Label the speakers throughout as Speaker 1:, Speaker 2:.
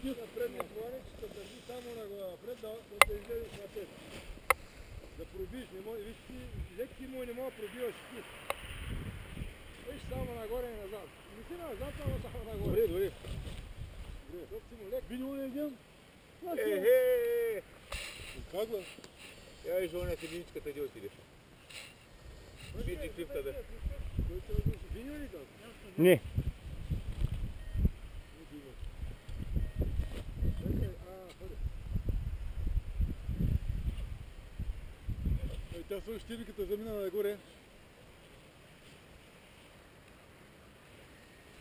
Speaker 1: скиф.
Speaker 2: Напред на планичето, държи само напред, да те излезеш напред. Да пробиш, не може, виж ти, леки му не мога да пробиваш скиф. Виж само нагоре и назад. Не си назад, само нагоре.
Speaker 1: Добре.
Speaker 2: Защото си му лек.
Speaker 1: Види му не идем? Как бе?
Speaker 3: Я виж оня седмичката, где отидеш. Види клифта да.
Speaker 2: Види ли там?
Speaker 4: Не.
Speaker 1: Тя слушаш щибиката замина нагоре.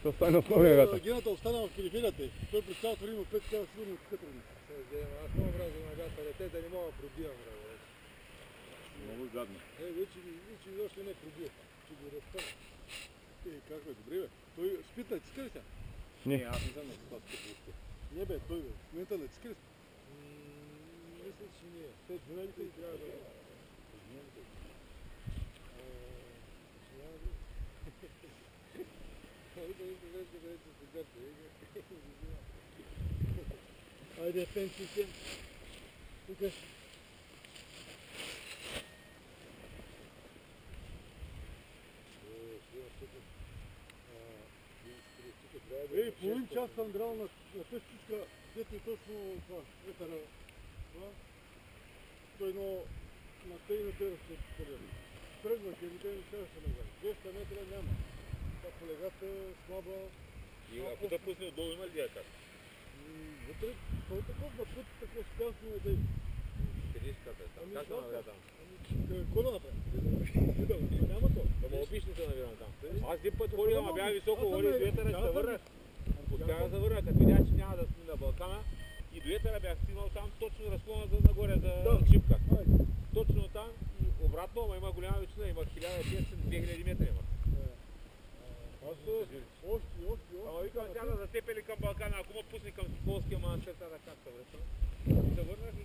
Speaker 4: Що стане в новия
Speaker 1: Гената остана в периферията. Той през цялото време 5 цяла сигурно откътване.
Speaker 2: Аз много мразя на гата дете, да не мога да пробивам.
Speaker 1: Много гадно.
Speaker 2: Вече изобщо не пробия. Ще го разпъна.
Speaker 1: Как бе, добре бе. Той спит на чиска ли сега?
Speaker 4: Не.
Speaker 1: Аз не знам на това спит още. Не бе, той бе. В момента на чиска ли спит?
Speaker 2: Мисля, че не е.
Speaker 1: След виналите и трябва да... Айде, пенсиите. Тук. Ей, половин час съм драл на тъщичка, дето и точно това, ветъра. Той едно на тъй на тъй разпределя. Тръгвах и никъде не трябваше да гай. 200 метра няма. Та полегата слаба.
Speaker 3: И ако да пусне отдолу, има ли диета?
Speaker 1: Вътре, той такъв на път, такова спясно е дай.
Speaker 3: Къдеш ката е там? Как се навря там?
Speaker 1: Какво да направим? Няма то.
Speaker 3: Ама обични се навирам там. Аз един път ходих, ама бях високо, ходих до ветъра, ще се върна. Успях да се върна, като видях, че няма да сме на Балкана. И до ветъра бях стигнал там, точно разклона нагоре за Чипка. Точно там и обратно, ама има голяма височина, има 1500-2000 метра има.
Speaker 1: Аз още.
Speaker 3: Ама викам, тя да затепели към Балкана, ако ме пусне към Соколския манастир, да как се връщам. Се върнах и